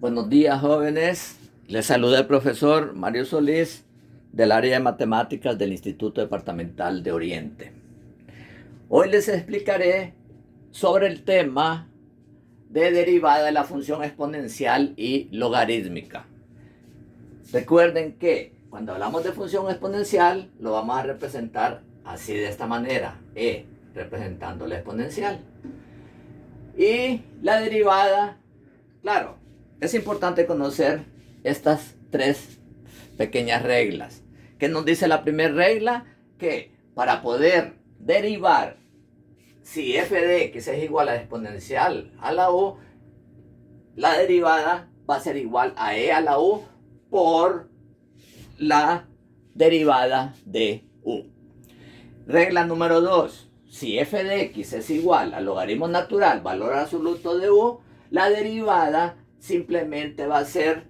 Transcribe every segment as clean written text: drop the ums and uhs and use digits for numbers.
Buenos días, jóvenes. Les saluda el profesor Mario Solís del área de matemáticas del Instituto Departamental de Oriente. Hoy les explicaré sobre el tema de derivada de la función exponencial y logarítmica. Recuerden que cuando hablamos de función exponencial lo vamos a representar así, de esta manera: e representando la exponencial y la derivada. Claro, es importante conocer estas tres pequeñas reglas. ¿Qué nos dice la primera regla? Que para poder derivar si f de x es igual a exponencial a la u, la derivada va a ser igual a e a la u por la derivada de u. Regla número 2. Si f de x es igual al logaritmo natural, valor absoluto de u, la derivada simplemente va a ser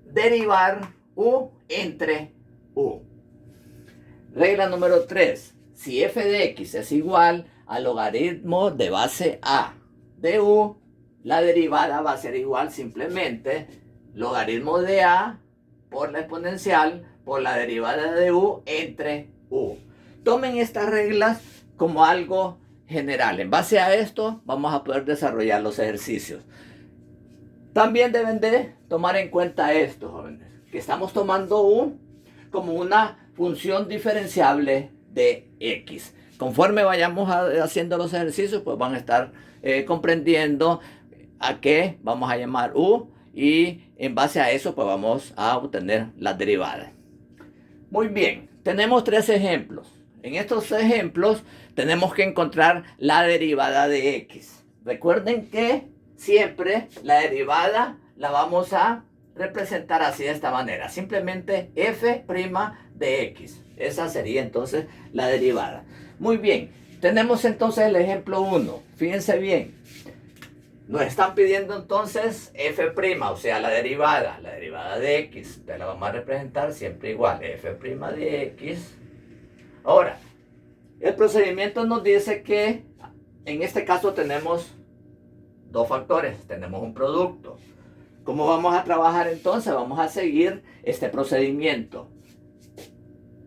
derivar u entre u. Regla número 3. Si f de x es igual al logaritmo de base a de u, la derivada va a ser igual simplemente logaritmo de a por la exponencial por la derivada de u entre u. Tomen estas reglas como algo general. En base a esto vamos a poder desarrollar los ejercicios. También deben de tomar en cuenta esto, jóvenes, que estamos tomando u como una función diferenciable de x. Conforme vayamos haciendo los ejercicios, pues van a estar comprendiendo a qué vamos a llamar u, y en base a eso pues vamos a obtener las derivadas. Muy bien, tenemos tres ejemplos. En estos ejemplos tenemos que encontrar la derivada de x. Recuerden que siempre la derivada la vamos a representar así, de esta manera. Simplemente f' de x. Esa sería entonces la derivada. Muy bien, tenemos entonces el ejemplo 1. Fíjense bien. Nos están pidiendo entonces f', o sea, la derivada de x. Entonces la vamos a representar siempre igual, f' de x. Ahora, el procedimiento nos dice que en este caso tenemos dos factores, tenemos un producto. ¿Cómo vamos a trabajar entonces? Vamos a seguir este procedimiento.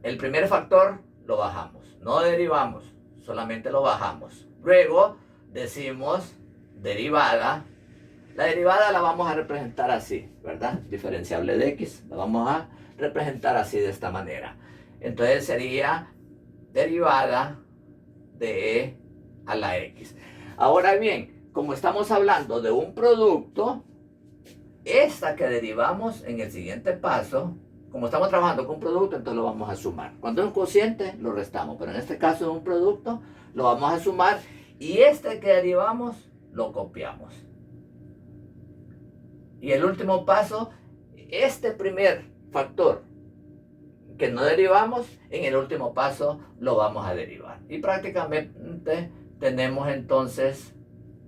El primer factor lo bajamos, no derivamos, solamente lo bajamos. Luego decimos derivada. La derivada la vamos a representar así, ¿verdad? Diferenciable de x, la vamos a representar así, de esta manera. Entonces sería derivada de e a la x. Ahora bien, como estamos hablando de un producto, esta que derivamos en el siguiente paso, como estamos trabajando con un producto, entonces lo vamos a sumar. Cuando es un cociente, lo restamos, pero en este caso es un producto, lo vamos a sumar, y este que derivamos, lo copiamos. Y el último paso, este primer factor que no derivamos, en el último paso lo vamos a derivar. Y prácticamente tenemos entonces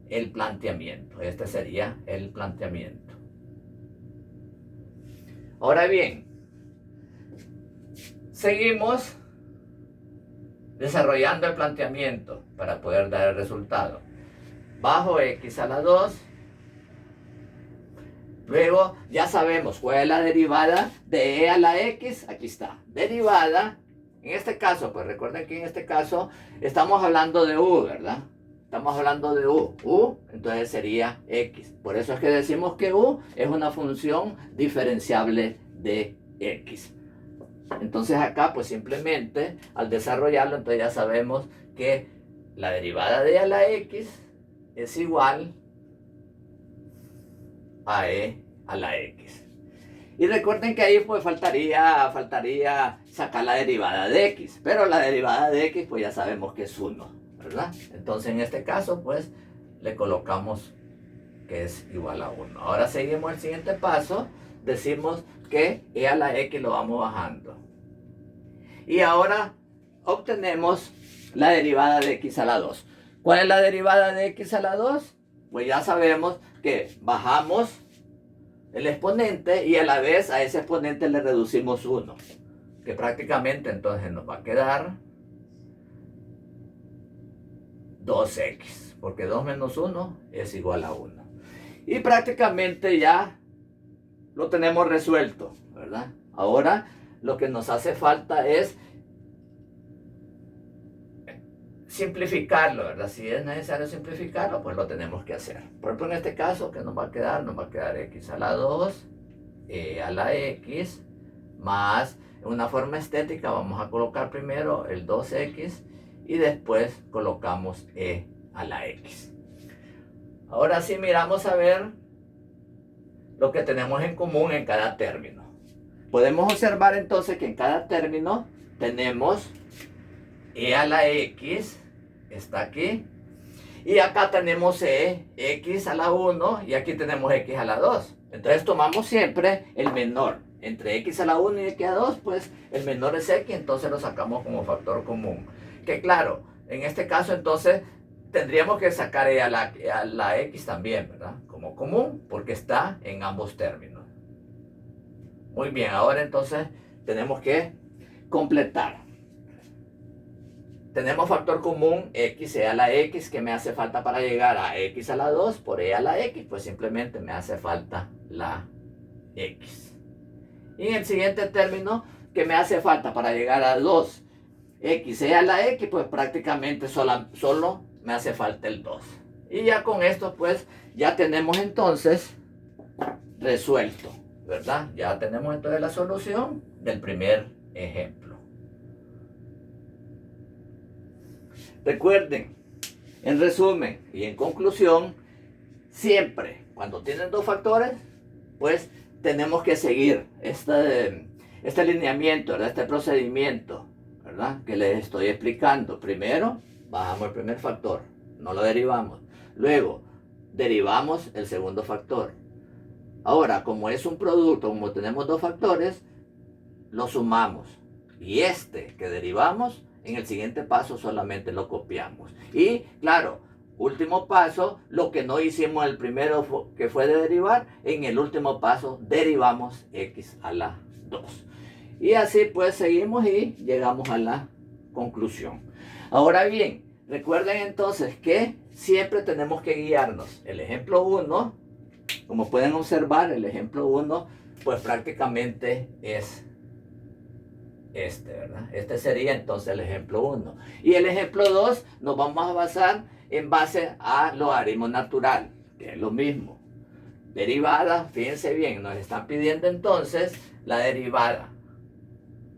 el planteamiento. Este sería el planteamiento. Ahora bien, seguimos desarrollando el planteamiento para poder dar el resultado. Bajo x a la 2. Luego ya sabemos cuál es la derivada de e a la x. Aquí está, derivada. En este caso, pues recuerden que en este caso estamos hablando de u, ¿verdad? Estamos hablando de u, entonces sería x. Por eso es que decimos que u es una función diferenciable de x. Entonces acá pues simplemente al desarrollarlo, entonces ya sabemos que la derivada de e a la x es igual a e a la x. Y recuerden que ahí pues faltaría sacar la derivada de x, pero la derivada de x pues ya sabemos que es 1, ¿verdad? Entonces en este caso pues le colocamos que es igual a 1. Ahora seguimos el siguiente paso, decimos que e a la x lo vamos bajando. Y ahora obtenemos la derivada de x a la 2. ¿Cuál es la derivada de x a la 2? Pues ya sabemos que bajamos el exponente y a la vez a ese exponente le reducimos 1, que prácticamente entonces nos va a quedar 2x, porque 2 menos 1 es igual a 1. Y prácticamente ya lo tenemos resuelto, ¿verdad? Ahora lo que nos hace falta es simplificarlo, ¿verdad? Si es necesario simplificarlo, pues lo tenemos que hacer. Por ejemplo, en este caso, ¿qué nos va a quedar? Nos va a quedar x a la 2, a la x, más, en una forma estética, vamos a colocar primero el 2x y después colocamos a la x. Ahora sí miramos a ver lo que tenemos en común en cada término. Podemos observar entonces que en cada término tenemos a la x, está aquí, y acá tenemos x a la 1 y aquí tenemos x a la 2. Entonces tomamos siempre el menor. Entre x a la 1 y x a la 2, pues el menor es x, entonces lo sacamos como factor común. Que claro, en este caso entonces tendríamos que sacar a la x también, ¿verdad? Como común, porque está en ambos términos. Muy bien, ahora entonces tenemos que completar. Tenemos factor común x a la x, que me hace falta para llegar a x a la 2 por a la x, pues simplemente me hace falta la x. Y en el siguiente término, que me hace falta para llegar a 2 x a la x, pues prácticamente solo me hace falta el 2. Y ya con esto pues ya tenemos entonces resuelto, ¿verdad? Ya tenemos entonces la solución del primer ejemplo. Recuerden, en resumen y en conclusión, siempre cuando tienen dos factores, pues tenemos que seguir este alineamiento, ¿verdad? Este procedimiento, ¿verdad? Que les estoy explicando. Primero, bajamos el primer factor, no lo derivamos. Luego, derivamos el segundo factor. Ahora, como es un producto, como tenemos dos factores, lo sumamos. Y este que derivamos, en el siguiente paso solamente lo copiamos. Y claro, último paso, lo que no hicimos el primero que fue de derivar, en el último paso derivamos x a la 2. Y así pues seguimos y llegamos a la conclusión. Ahora bien, recuerden entonces que siempre tenemos que guiarnos. El ejemplo 1, como pueden observar, el ejemplo 1, pues prácticamente es ¿verdad? Este sería entonces el ejemplo 1. Y el ejemplo 2 nos vamos a basar en base a logaritmo natural, que es lo mismo. Derivada, fíjense bien, nos están pidiendo entonces la derivada.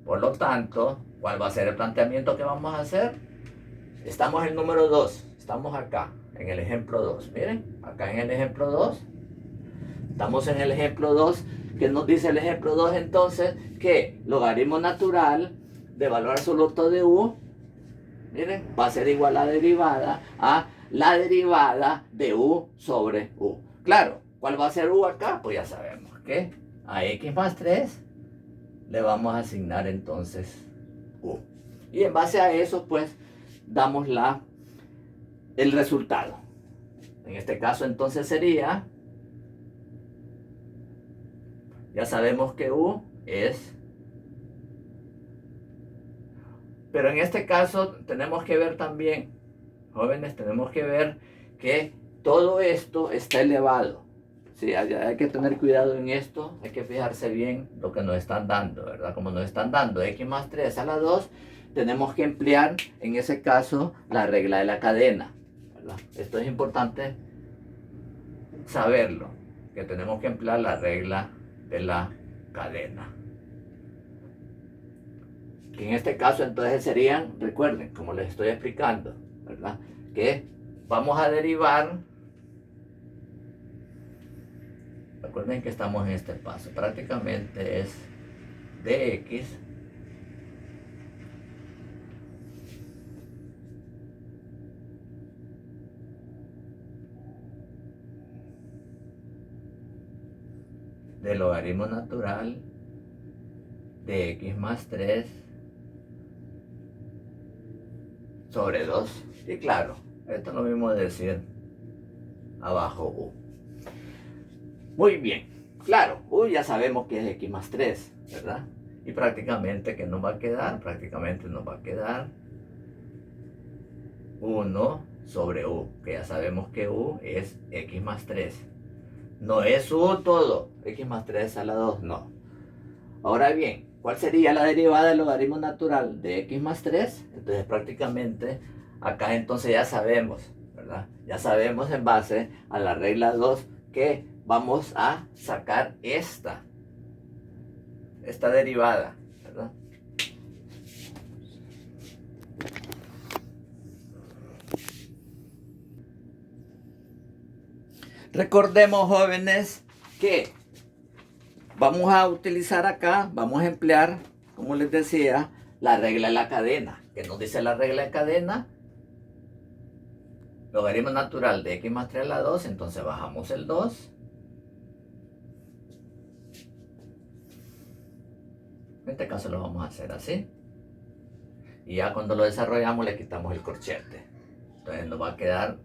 Por lo tanto, ¿cuál va a ser el planteamiento que vamos a hacer? Estamos en el número 2, estamos acá, en el ejemplo 2. Miren, acá en el ejemplo 2. Estamos en el ejemplo 2. ¿Qué nos dice el ejemplo 2 entonces? Que logaritmo natural de valor absoluto de u, miren, va a ser igual a la derivada de u sobre u. Claro, ¿cuál va a ser u acá? Pues ya sabemos que a x más 3 le vamos a asignar entonces u. Y en base a eso, pues, damos el resultado. En este caso entonces sería, ya sabemos que u es, pero en este caso tenemos que ver también, jóvenes, tenemos que ver que todo esto está elevado. Sí, hay que tener cuidado en esto, hay que fijarse bien lo que nos están dando, ¿verdad? Como nos están dando x más 3 a la 2, tenemos que emplear en ese caso la regla de la cadena, ¿verdad? Esto es importante saberlo, que tenemos que emplear la regla de la cadena. Que en este caso entonces serían, recuerden, como les estoy explicando, ¿verdad? Que vamos a derivar, recuerden que estamos en este paso, prácticamente es dx del logaritmo natural de x más 3 sobre 2. Y claro, esto es lo mismo de decir abajo u. Muy bien, claro, u ya sabemos que es x más 3, ¿verdad? Y prácticamente, ¿qué nos va a quedar? Prácticamente nos va a quedar 1 sobre u, que ya sabemos que u es x más 3. No es u todo. X más 3 a la 2, no. Ahora bien, ¿cuál sería la derivada del logaritmo natural de x más 3? Entonces prácticamente acá entonces ya sabemos, ¿verdad? Ya sabemos en base a la regla 2 que vamos a sacar esta derivada, ¿verdad? Recordemos, jóvenes, que vamos a utilizar acá, vamos a emplear, como les decía, la regla de la cadena. ¿Qué nos dice la regla de cadena? Logaritmo natural de x más 3 a la 2, entonces bajamos el 2. En este caso lo vamos a hacer así. Y ya cuando lo desarrollamos le quitamos el corchete. Entonces nos va a quedar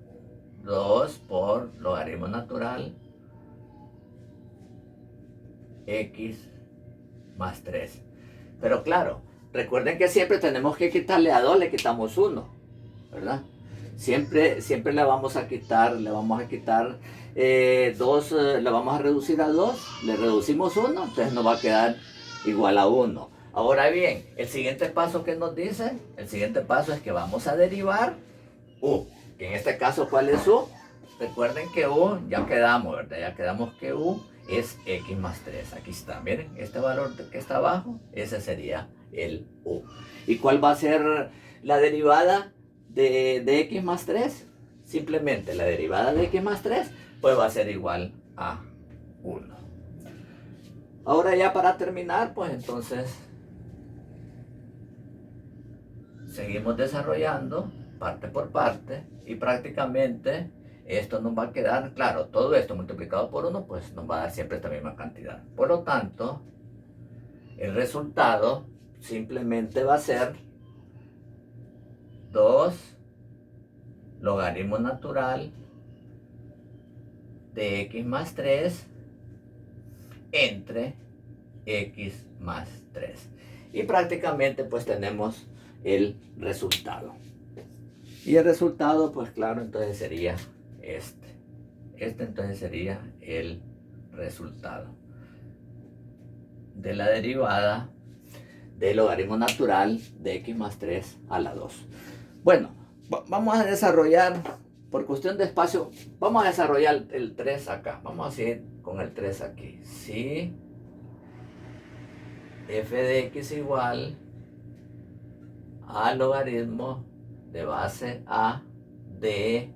2 por logaritmo natural x más 3. Pero claro, recuerden que siempre tenemos que quitarle a 2, le quitamos 1, ¿verdad? Siempre le vamos a quitar 2, le vamos a reducir a 2, le reducimos 1, entonces nos va a quedar igual a 1. Ahora bien, el siguiente paso que nos dice, el siguiente paso es que vamos a derivar u, que en este caso, ¿cuál es u? Recuerden que u, ya quedamos, ¿verdad? Ya quedamos que u es x más 3. Aquí está, miren, este valor que está abajo, ese sería el u. ¿Y cuál va a ser la derivada de x más 3? Simplemente la derivada de x más 3, pues va a ser igual a 1. Ahora ya para terminar, pues entonces seguimos desarrollando parte por parte y prácticamente esto nos va a quedar, claro, todo esto multiplicado por 1, pues nos va a dar siempre esta misma cantidad. Por lo tanto, el resultado simplemente va a ser 2 logaritmo natural de x más 3 entre x más 3. Y prácticamente pues tenemos el resultado. Y el resultado, pues claro, entonces sería este. Este entonces sería el resultado de la derivada del logaritmo natural de x más 3 a la 2. Bueno, vamos a desarrollar, por cuestión de espacio, vamos a desarrollar el 3 acá. Vamos a seguir con el 3 aquí. Si f de x igual al logaritmo de base a de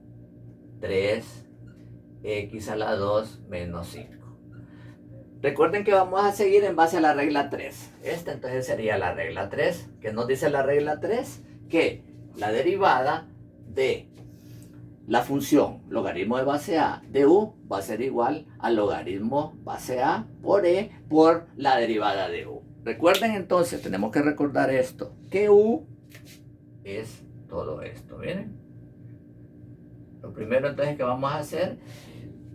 3x a la 2 menos 5. Recuerden que vamos a seguir en base a la regla 3. Esta entonces sería la regla 3. ¿Qué nos dice la regla 3? Que la derivada de la función logaritmo de base a de u va a ser igual al logaritmo base a por e por la derivada de u. Recuerden entonces, tenemos que recordar esto, que u es todo esto, ¿miren? Lo primero entonces que vamos a hacer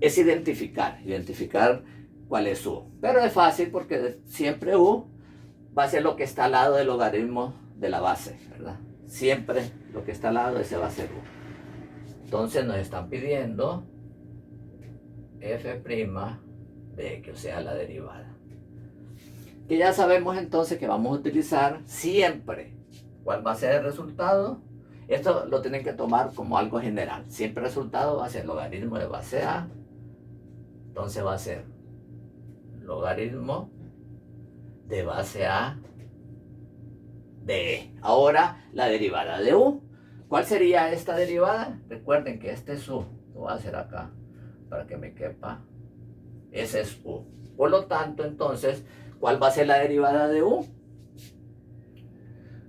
es identificar cuál es u. Pero es fácil porque siempre u va a ser lo que está al lado del logaritmo de la base, ¿verdad? Siempre lo que está al lado ese va a ser u. Entonces nos están pidiendo f' de x, o sea, la derivada. Que ya sabemos entonces que vamos a utilizar siempre. ¿Cuál va a ser el resultado? Esto lo tienen que tomar como algo general. Siempre el resultado va a ser logaritmo de base a. Entonces va a ser logaritmo de base a de e. Ahora la derivada de u. ¿Cuál sería esta derivada? Recuerden que este es u. Lo voy a hacer acá para que me quepa. Ese es u. Por lo tanto, entonces, ¿cuál va a ser la derivada de u?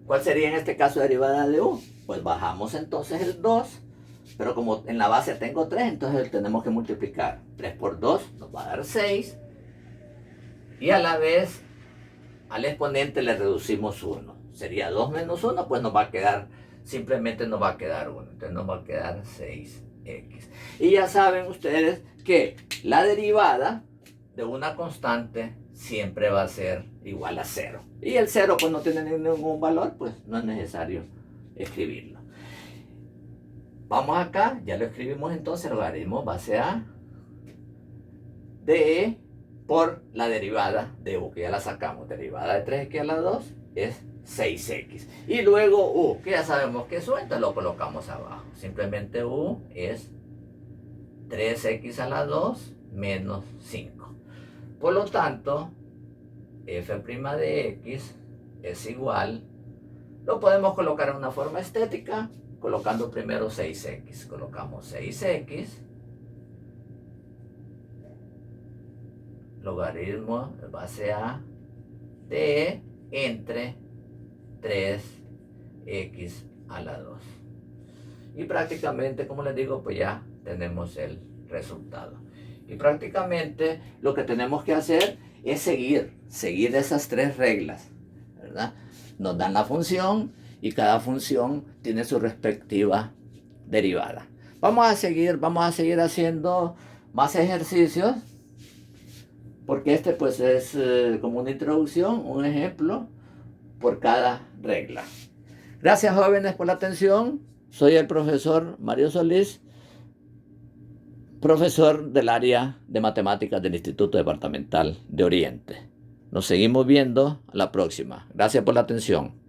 ¿Cuál sería en este caso la derivada de u? Pues bajamos entonces el 2, pero como en la base tengo 3, entonces tenemos que multiplicar. 3 por 2 nos va a dar 6. Y a la vez, al exponente le reducimos 1. Sería 2 menos 1, pues nos va a quedar, simplemente nos va a quedar 1. Entonces nos va a quedar 6x. Y ya saben ustedes que la derivada de una constante siempre va a ser igual a 0. Y el 0 pues no tiene ningún valor, pues no es necesario escribirlo. Vamos acá, ya lo escribimos entonces, logaritmo base a de por la derivada de u, que ya la sacamos. Derivada de 3x a la 2 es 6x. Y luego u, que ya sabemos que es u, entonces lo colocamos abajo. Simplemente u es 3x a la 2 menos 5. Por lo tanto, f' de x es igual, lo podemos colocar en una forma estética, colocando primero 6x. Colocamos 6x, logaritmo de base a de entre 3x a la 2. Y prácticamente, como les digo, pues ya tenemos el resultado. Y prácticamente lo que tenemos que hacer es seguir esas tres reglas, ¿verdad? Nos dan la función y cada función tiene su respectiva derivada. Vamos a seguir haciendo más ejercicios, porque este pues es como una introducción, un ejemplo por cada regla. Gracias, jóvenes, por la atención. Soy el profesor Mario Solís, profesor del área de matemáticas del Instituto Departamental de Oriente. Nos seguimos viendo a la próxima. Gracias por la atención.